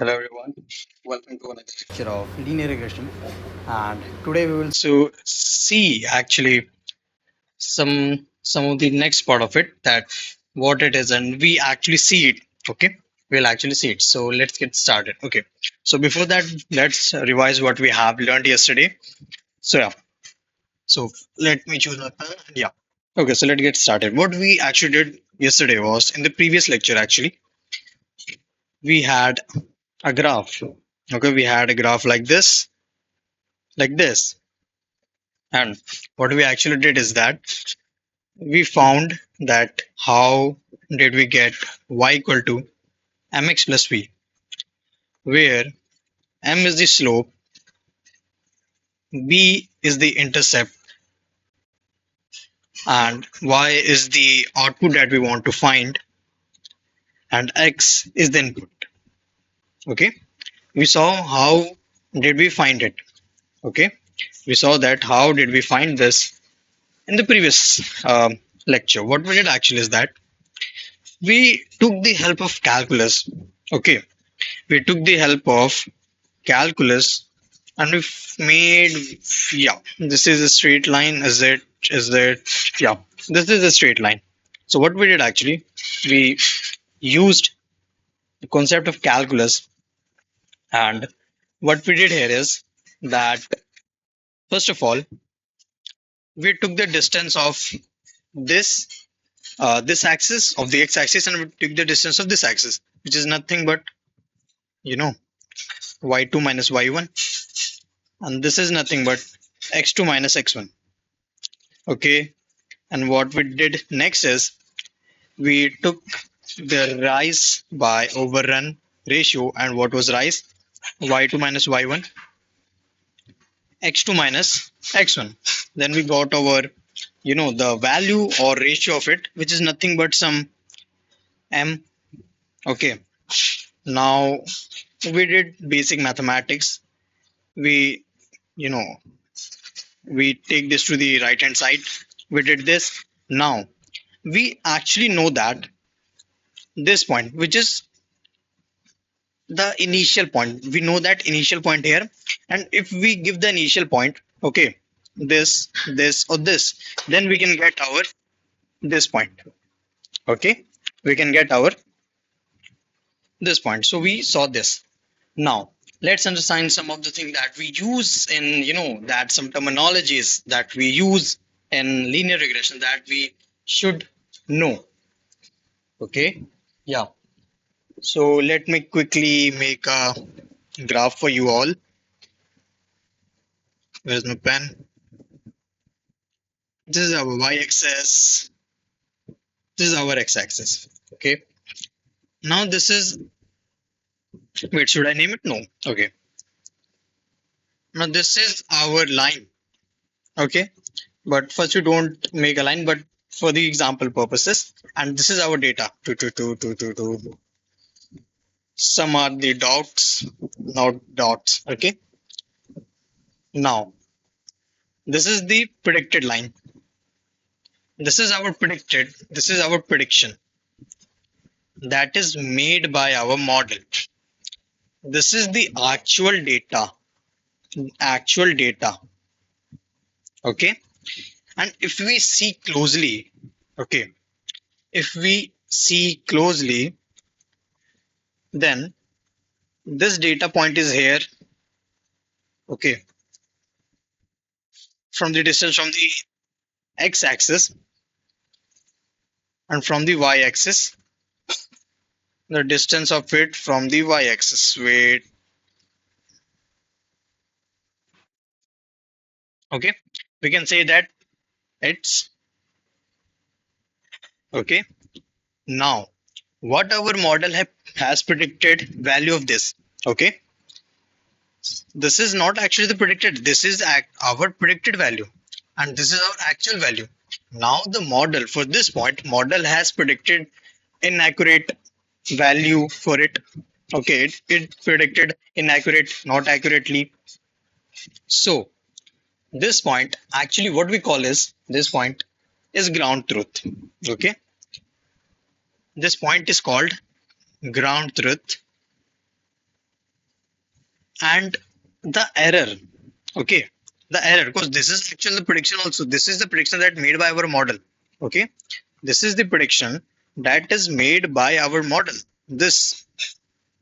Hello everyone, welcome to another lecture of linear regression, and today we will see actually some of the next part of it, that what it is, and we actually see it. Okay, we'll actually see it. So let's get started. Okay, so before that, let's revise what we have learned yesterday. So yeah, so let me choose my pen. Yeah. Okay, so let's get started. What we actually did yesterday was, in the previous lecture actually, we had a graph. Okay, we had a graph like this. And what we actually did is that we found that how did we get y equal to mx plus v, where m is the slope, b is the intercept, and y is the output that we want to find, and x is the input. Okay, we saw how did we find it. Okay, we saw that how did we find this in the previous lecture. What we did actually is that we took the help of calculus. Okay, we took the help of calculus and we made, yeah, this is a straight line. Is it Yeah, this is a straight line. So what we did actually, we used the concept of calculus, and what we did here is that first of all we took the distance of this this axis of the x-axis, and we took the distance of this axis, which is nothing but, you know, y2 minus y1, and this is nothing but x2 minus x1. Okay, and what we did next is we took the rise by overrun ratio, and what was rise? Y2 minus y1, x2 minus x1. Then we got our, the value or ratio of it, which is nothing but some m. Okay, now we did basic mathematics. We, you know, we take this to the right hand side. We did this. Now we actually know that this point, which is the initial point, we know that initial point here, and if we give the initial point, okay, this or this, then we can get our this point. Okay, we can get our this point. So we saw this. Now let's understand some of the things that we use in, that some terminologies that we use in linear regression that we should know. Okay, yeah. So let me quickly make a graph for you all. Where's my pen? This is our y-axis. This is our x-axis. Okay. Now this is, wait, should I name it? No. Okay. Now this is our line. Okay. But first you don't make a line, but for the example purposes, and this is our data. Two. Some are the dots, not dots. Okay. Now this is the predicted line. This is our predicted. This is our prediction that is made by our model. This is the actual data. Actual data. Okay. And if we see closely, okay, if we see closely, then this data point is here. Okay. From the distance from the x-axis and from the y-axis, the distance of it from the y-axis. Wait. Okay. We can say that it's okay. Now, what our model has predicted value of this. Okay. This is not actually the predicted. This is our predicted value, and this is our actual value. Now the model for this point, model has predicted inaccurate value for it. Okay, it predicted inaccurate, not accurately. So this point, actually what we call is, this point is ground truth. Okay, this point is called ground truth, and the error. Okay, the error, because this is actually the prediction also. This is the prediction that made by our model. Okay, this is the prediction that is made by our model. This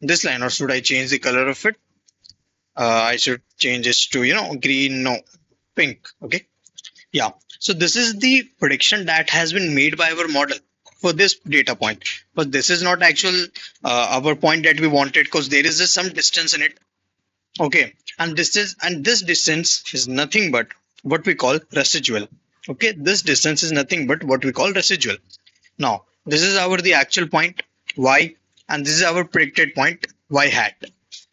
line, or should I change the color of it? I should change it to, green, no, pink. Okay, yeah. So this is the prediction that has been made by our model for this data point. But this is not actual our point that we wanted, because there is just some distance in it. Okay, and this distance is nothing but what we call residual. Okay, this distance is nothing but what we call residual. Now, this is our the actual point y, and this is our predicted point y hat.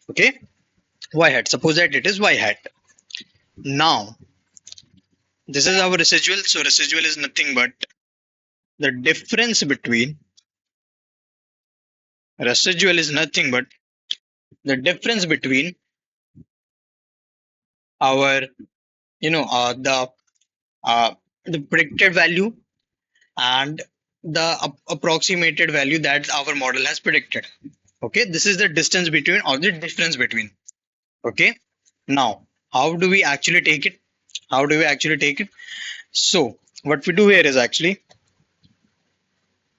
Okay, y hat. Suppose that it is y hat. Now, this is our residual. So residual is nothing but the difference between residual is nothing but the difference between our, you know, uh, the predicted value and the approximated value that our model has predicted. Okay, this is the distance between, or the difference between. Okay, now how do we actually take it? How do we actually take it? So what we do here is actually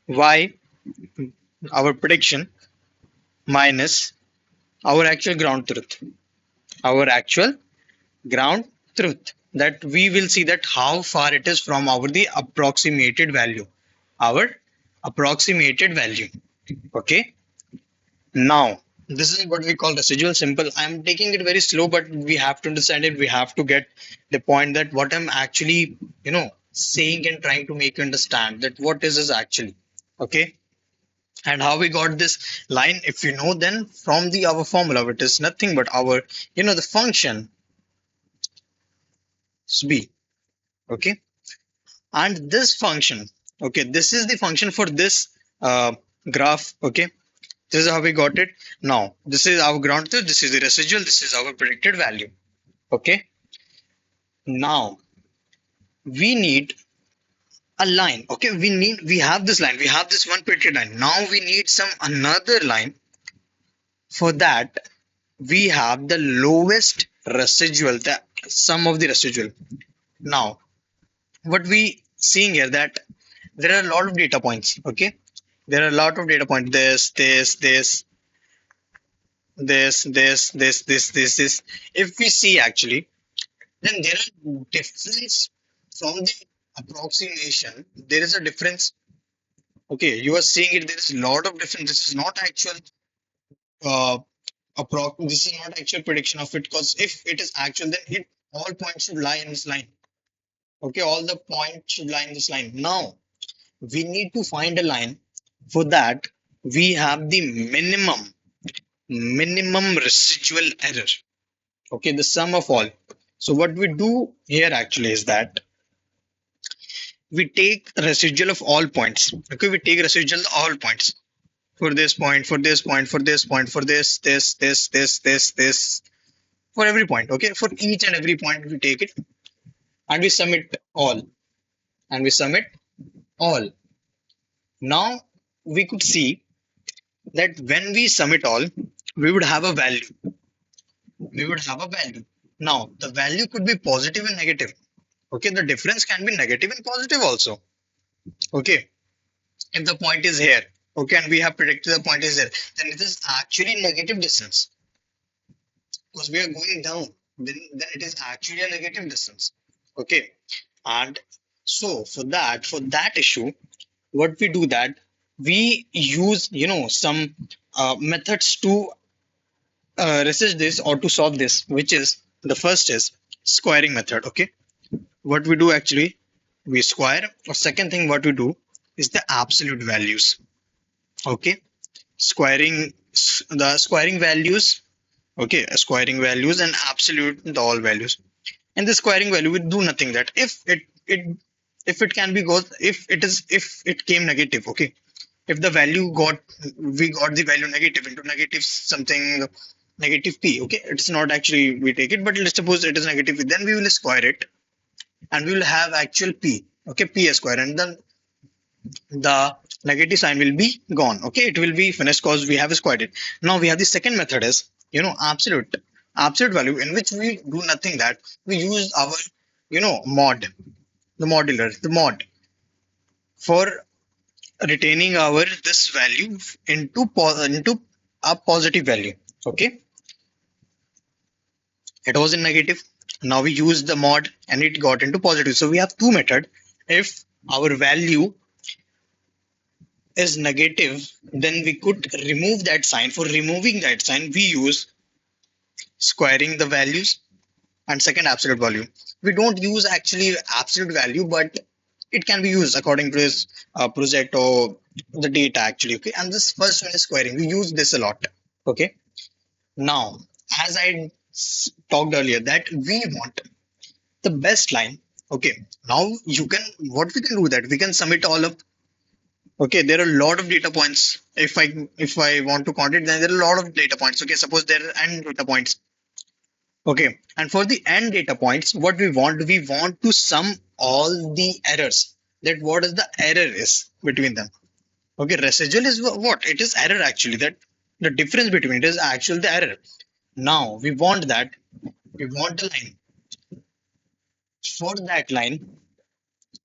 y, our prediction, minus our actual ground truth. Our actual ground truth, that we will see that how far it is from our the approximated value, our approximated value. Okay, now this is what we call residual. Simple, I'm taking it very slow, but we have to understand it. We have to get the point that what I'm actually, saying and trying to make you understand that what is this actually. Okay, and how we got this line, if you know, then from the our formula, it is nothing but our, the function is b. Okay, and this function, okay, this is the function for this graph. Okay, this is how we got it. Now this is our ground truth, this is the residual, this is our predicted value. Okay, now we need a line. Okay, we have this line, we have this one predicted line. Now we need some another line. For that, we have the lowest residual, the sum of the residual. Now what we seeing here, that there are a lot of data points. Okay, there are a lot of data points, this. If we see actually, then there are difference from the approximation. There is a difference. Okay, you are seeing it, there is a lot of difference. This is not actual uh this is not actual prediction of it, because if it is actual, then it all points should lie in this line. Okay, all the points should lie in this line. Now we need to find a line. For that, we have the minimum residual error. Okay, the sum of all. So what we do here actually is that we take residual of all points. Okay, we take residual of all points for this point, for this point, for this point, for this, for every point. Okay, for each and every point we take it, and we sum it all, and we sum it all. Now we could see that when we sum it all, we would have a value. We would have a value. Now the value could be positive and negative. Okay, the difference can be negative and positive also. Okay, if the point is here, okay, and we have predicted the point is there, then it is actually negative distance, because we are going down. Then it is actually a negative distance. Okay, and so for that issue, what we do, that we use, some methods to research this or to solve this, which is the first is squaring method. Okay, what we do actually, we square. Or second thing what we do is the absolute values. Okay, squaring the squaring values. Okay, squaring values and absolute the all values. And the squaring value will do nothing, that if it can be goes, if it came negative. Okay, if the value we got the value negative into negative something, negative p. Okay, it's not actually we take it, but let's suppose it is negative, then we will square it, and we will have actual p. Okay, p square, and then the negative sign will be gone. Okay, it will be finished because we have squared it. Now we have the second method is, absolute absolute value in which we do nothing, that we use our mod, the mod for retaining our this value into a positive value. Okay, it was in negative. Now we use the mod and it got into positive. So we have two method. If our value is negative, then we could remove that sign. For removing that sign, we use squaring the values and second absolute value. We don't use actually absolute value, but it can be used according to this project or the data actually. Okay, and this first one is squaring. We use this a lot. Okay, now as I talked earlier that we want the best line. Okay, now you can, what we can do, that we can sum it all up. Okay, there are a lot of data points. If I want to count it, then there are a lot of data points. Okay, suppose there are n data points. Okay, and for the n data points, what we want to sum all the errors. That what is the error is between them. Okay, residual is what? It is error actually. That the difference between it is actually the error. Now we want that. We want the line. For that line,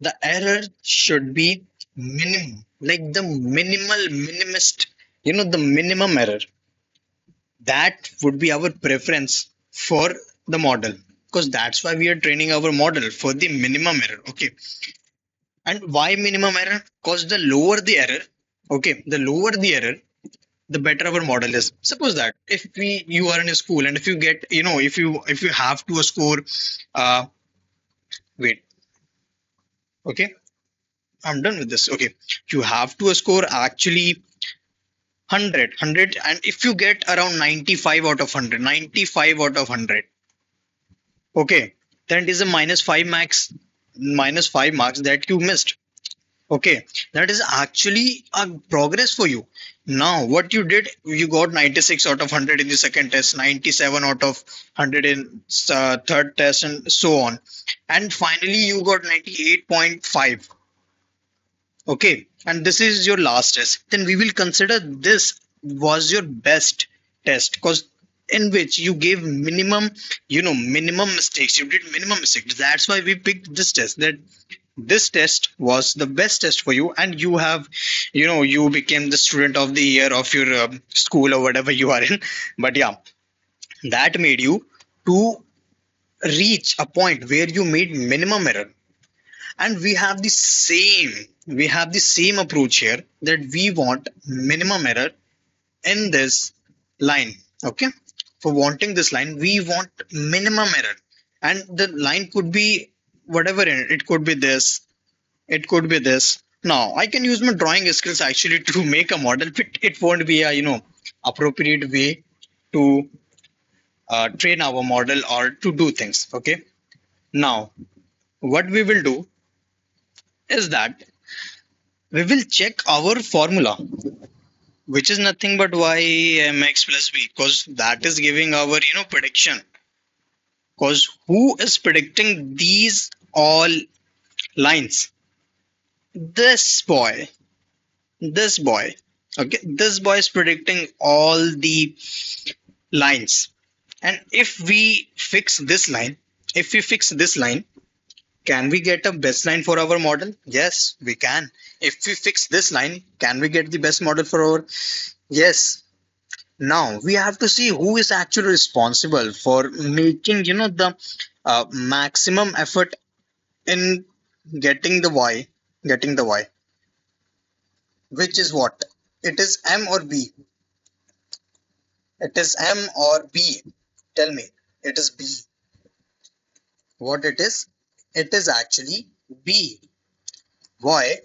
the error should be minimum, like the minimist, the minimum error. That would be our preference for the model, because that's why we are training our model for the minimum error. Okay, and why minimum error? Because the lower the error, okay, the lower the error, the better our model is. Suppose that if you are in a school and if you get, if you have to score, uh wait, okay, I'm done with this. Okay, you have to score actually 100, and if you get around 95 out of 100, 95 out of 100, okay, then it is a minus 5 marks that you missed. Okay, that is actually a progress for you. Now what you did, you got 96 out of 100 in the second test, 97 out of 100 in third test, and so on, and finally you got 98.5. Okay, and this is your last test. Then we will consider this was your best test, because in which you gave minimum, minimum mistakes. You did minimum mistakes. That's why we picked this test. That this test was the best test for you, and you have, you became the student of the year of your school or whatever you are in. But yeah, that made you to reach a point where you made minimum error. And we have the same approach here, that we want minimum error in this line. Okay, for wanting this line, we want minimum error, and the line could be whatever in it. It could be this, it could be this. Now I can use my drawing skills actually to make a model, but it won't be a appropriate way to train our model or to do things. Okay, now what we will do is that we will check our formula, which is nothing but y/mx plus b, because that is giving our prediction. Because who is predicting these all lines? This boy this boy okay, this boy is predicting all the lines. And if we fix this line, can we get a best line for our model? Yes, we can. If we fix this line, can we get the best model for our? Yes. Now we have to see who is actually responsible for making, the maximum effort in getting the y, which is what? It is M or B? It is M or B? Tell me. It is B. What it is? It is actually B. Why?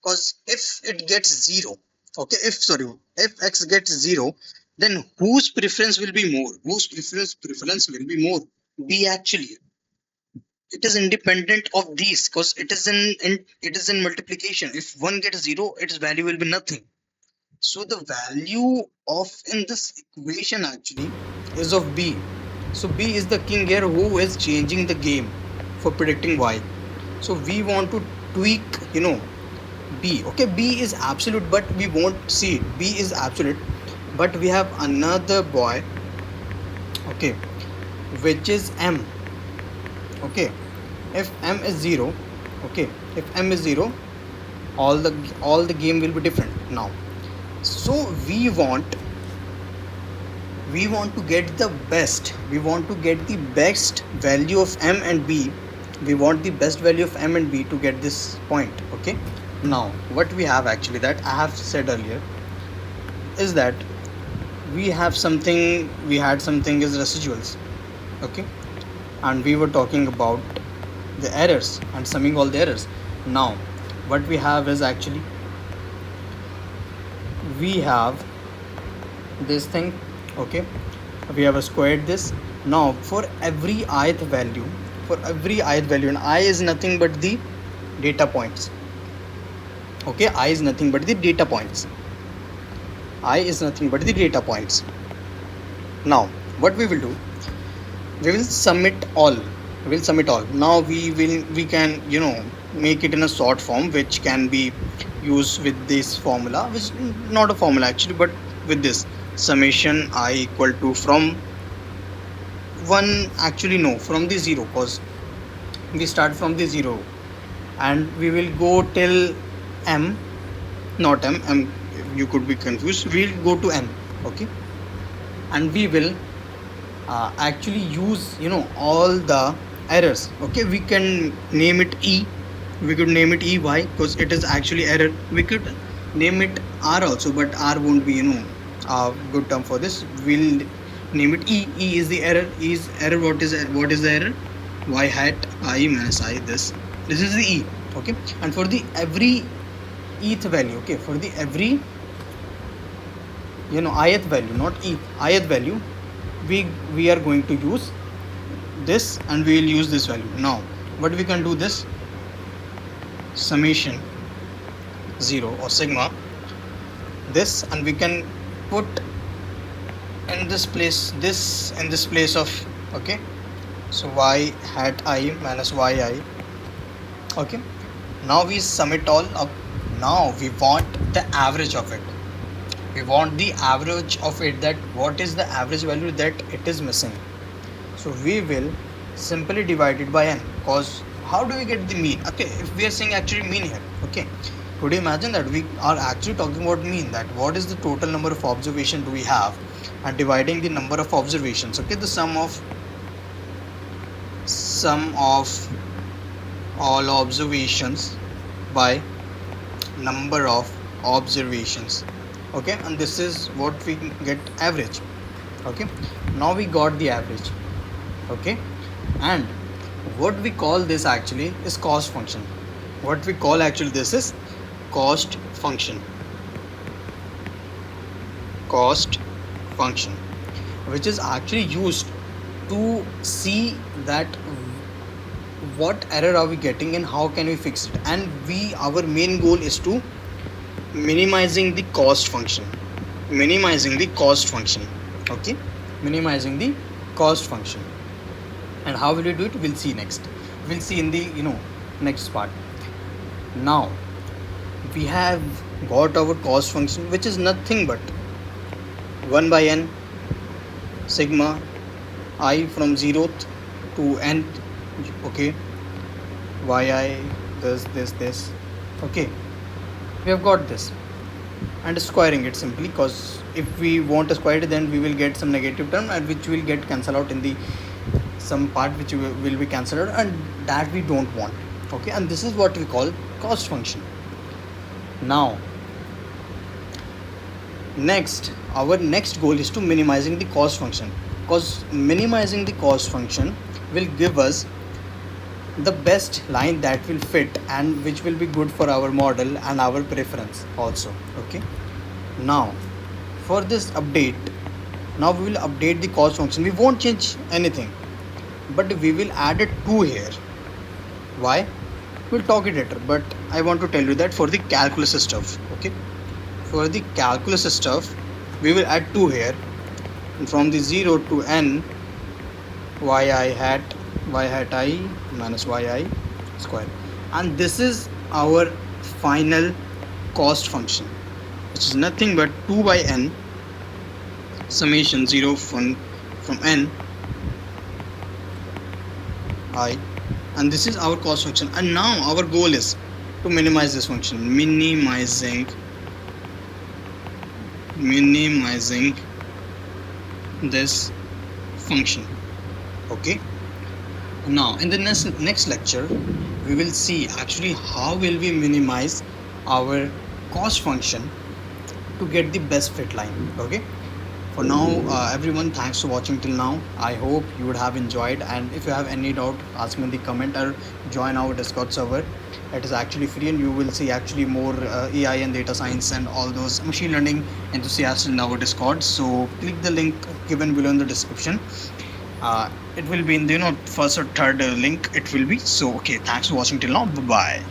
Because if it gets 0, okay, if x gets 0, then whose preference will be more? Whose preference will be more? B actually. It is independent of these, because it is in multiplication. If one gets 0, its value will be nothing. So the value of in this equation actually is of B. So B is the king here who is changing the game for predicting y. So we want to tweak, B. Okay, B is absolute, but we won't see it. B is absolute, but we have another boy. Okay, which is m. Okay, if m is 0, okay, if m is 0, all the game will be different now. So we want to get the best, we want to get the best value of m and b, we want the best value of m and b to get this point. Okay, now what we have actually, that I have said earlier, is that we had something as residuals. Okay, and we were talking about the errors and summing all the errors. Now what we have is actually, we have this thing. Okay, we have squared this. Now for every ith value, and I is nothing but the data points. Okay, I is nothing but the data points. Now what we will do, we will sum it all. Now we can make it in a short form, which can be used with this formula, which not a formula actually, but with this summation I equal to from 1, actually no, from the 0, because we start from the 0 and we will go till m, not m, you could be confused, we'll go to n. Okay, and we will actually use all the errors. Okay, we can name it e, we could name it ey because it is actually error. We could name it r also, but r won't be a good term for this. We'll name it e. E is the error. E is error. What is the error? Y hat I minus I, this is the e. Okay, and for the every eth value, okay, for the every ith value, not eth, ith value, we are going to use this, and we will use this value. Now what we can do, this summation 0 or sigma this, and we can put in this place of, okay, so y hat I minus yi. Okay, now we sum it all up. Now we want the average of it, that what is the average value that it is missing. So we will simply divide it by n, because how do we get the mean? Okay, if we are saying actually mean here, okay, could you imagine that we are actually talking about mean, that what is the total number of observation do we have, and dividing the number of observations, okay, the sum of all observations by number of observations. Okay, and this is what we get average. Okay, now we got the average. Okay, and what we call this actually is cost function. What we call actually this is cost function, which is actually used to see that what error are we getting and how can we fix it. And our main goal is to minimizing the cost function. Okay, minimizing the cost function. And how will we do it? We'll see next. We'll see in the next part. Now we have got our cost function, which is nothing but 1 by n sigma I from 0th to n. Okay, yi this. Okay, we have got this, and squaring it simply, because if we want to square it, then we will get some negative term, and which will get cancelled out in the some part, which will be cancelled out, and that we don't want. Okay, and this is what we call cost function. Now our next goal is to minimizing the cost function, because minimizing the cost function will give us the best line that will fit and which will be good for our model and our preference also. Okay, now for this update, now we will update the cost function. We won't change anything, but we will add a 2 here. Why? We'll talk it later, but I want to tell you that for the calculus stuff, okay, for the calculus stuff we will add 2 here, and from the 0 to n yi hat I minus yi square, and this is our final cost function, which is nothing but 2 by n summation 0 from n I, and this is our cost function. And now our goal is to minimize this function, minimizing this function. Okay. Now in the next lecture, we will see actually how will we minimize our cost function to get the best fit line. Okay. For now, everyone, thanks for watching till now. I hope you would have enjoyed, and if you have any doubt, ask me in the comment or join our Discord server. It is actually free, and you will see actually more AI and data science and all those machine learning enthusiasts in our Discord. So click the link given below in the description. It will be in the first or third link. It will be so. Okay, thanks for watching till now. Bye bye.